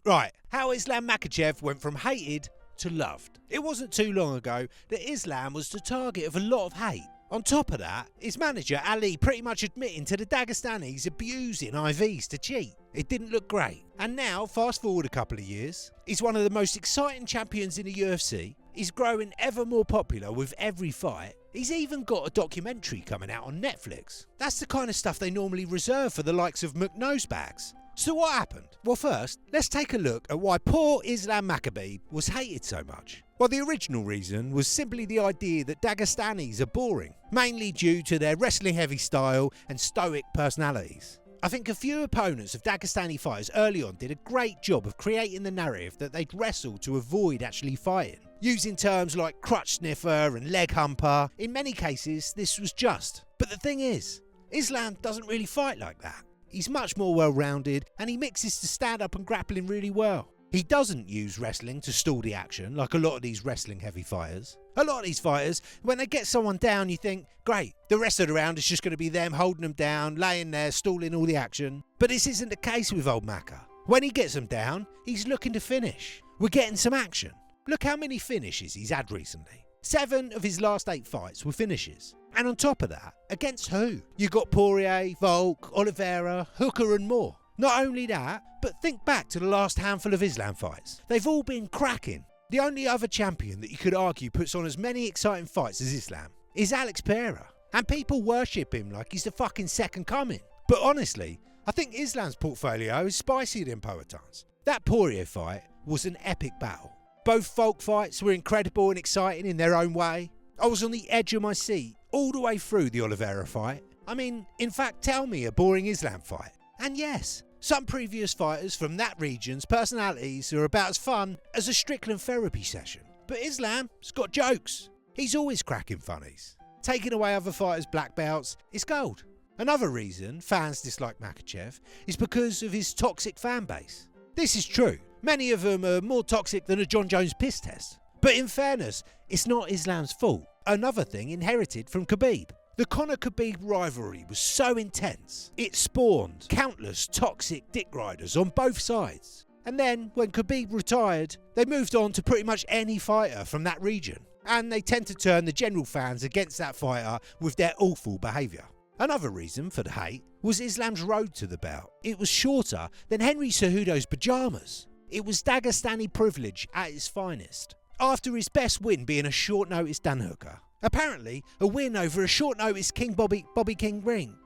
Right, how Islam Makhachev went from hated to loved. It wasn't too long ago that Islam was the target of a lot of hate. On top of that, his manager Ali pretty much admitting to the Dagestanis abusing IVs to cheat. It didn't look great. And now, fast forward a couple of years, he's one of the most exciting champions in the UFC. He's growing ever more popular with every fight. He's even got a documentary coming out on Netflix. That's the kind of stuff they normally reserve for the likes of McNosebags. So what happened? Well, first, let's take a look at why poor Islam Makhachev was hated so much. Well, the original reason was simply the idea that Dagestanis are boring, mainly due to their wrestling-heavy style and stoic personalities. I think a few opponents of Dagestani fighters early on did a great job of creating the narrative that they'd wrestle to avoid actually fighting, using terms like crutch sniffer and leg humper. In many cases, this was just. But the thing is, Islam doesn't really fight like that. He's much more well-rounded and he mixes the stand-up and grappling really well. He doesn't use wrestling to stall the action like a lot of these wrestling-heavy fighters. A lot of these fighters, when they get someone down, you think, great, the rest of the round is just going to be them holding them down, laying there, stalling all the action. But this isn't the case with old Maka. When he gets them down, he's looking to finish. We're getting some action. Look how many finishes he's had recently. 7 of his last 8 fights were finishes. And on top of that, against who? You got Poirier, Volk, Oliveira, Hooker and more. Not only that, but think back to the last handful of Islam fights. They've all been cracking. The only other champion that you could argue puts on as many exciting fights as Islam is Alex Pereira. And people worship him like he's the fucking second coming. But honestly, I think Islam's portfolio is spicier than Poetan's. That Poirier fight was an epic battle. Both Volk fights were incredible and exciting in their own way. I was on the edge of my seat all the way through the Oliveira fight. I mean, in fact, tell me a boring Islam fight. And yes, some previous fighters from that region's personalities are about as fun as a Strickland therapy session. But Islam's got jokes. He's always cracking funnies. Taking away other fighters' black belts is gold. Another reason fans dislike Makhachev is because of his toxic fan base. This is true. Many of them are more toxic than a John Jones piss test. But in fairness, it's not Islam's fault. Another thing inherited from Khabib. The Conor-Khabib rivalry was so intense, it spawned countless toxic dick riders on both sides. And then, when Khabib retired, they moved on to pretty much any fighter from that region. And they tend to turn the general fans against that fighter with their awful behaviour. Another reason for the hate was Islam's road to the belt. It was shorter than Henry Cejudo's pyjamas. It was Dagestani privilege at its finest. After his best win being a short-notice Dan Hooker, apparently a win over a short-notice King Bobby King ring.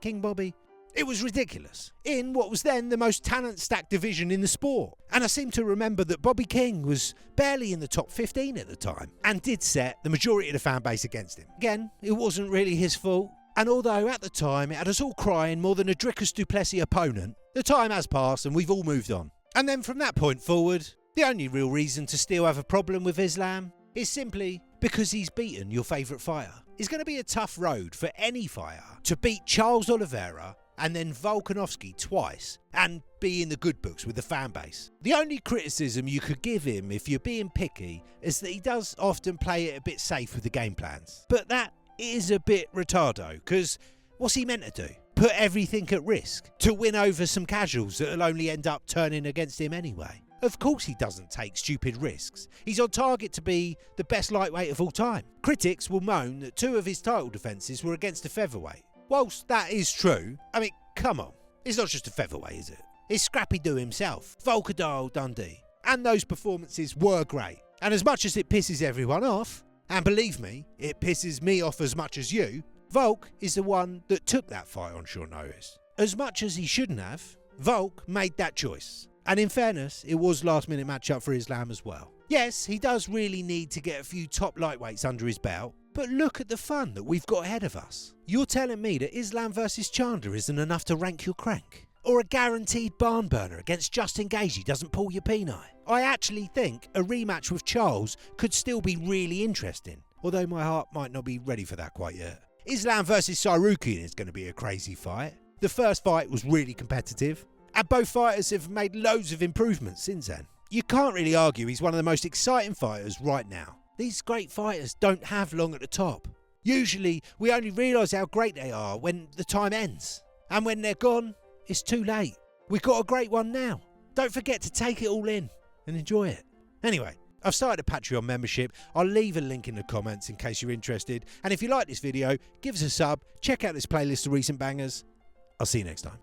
King Bobby. It was ridiculous, in what was then the most talent-stacked division in the sport. And I seem to remember that Bobby King was barely in the top 15 at the time, and did set the majority of the fan base against him. Again, it wasn't really his fault, and although at the time it had us all crying more than a Dricus du Plessis opponent, the time has passed and we've all moved on. And then from that point forward, the only real reason to still have a problem with Islam is simply because he's beaten your favourite fighter. It's going to be a tough road for any fighter to beat Charles Oliveira and then Volkanovski twice and be in the good books with the fan base. The only criticism you could give him if you're being picky is that he does often play it a bit safe with the game plans. But that is a bit retardo, because what's he meant to do? Put everything at risk to win over some casuals that'll only end up turning against him anyway? Of course he doesn't take stupid risks. He's on target to be the best lightweight of all time. Critics will moan that 2 of his title defences were against a featherweight. Whilst that is true, I mean, come on. It's not just a featherweight, is it? It's Scrappy Doo himself, Volkadal Dundee. And those performances were great. And as much as it pisses everyone off, and believe me, it pisses me off as much as you, Volk is the one that took that fight on short notice. As much as he shouldn't have, Volk made that choice. And in fairness, it was last-minute matchup for Islam as well. Yes, he does really need to get a few top lightweights under his belt, but look at the fun that we've got ahead of us. You're telling me that Islam versus Chandler isn't enough to rank your crank? Or a guaranteed barn burner against Justin Gaethje doesn't pull your peanut? I actually think a rematch with Charles could still be really interesting, although my heart might not be ready for that quite yet. Islam versus Sarukian is going to be a crazy fight. The first fight was really competitive, and both fighters have made loads of improvements since then. You can't really argue he's one of the most exciting fighters right now. These great fighters don't have long at the top. Usually, we only realise how great they are when the time ends. And when they're gone, it's too late. We've got a great one now. Don't forget to take it all in and enjoy it. Anyway, I've started a Patreon membership. I'll leave a link in the comments in case you're interested. And if you like this video, give us a sub, check out this playlist of recent bangers. I'll see you next time.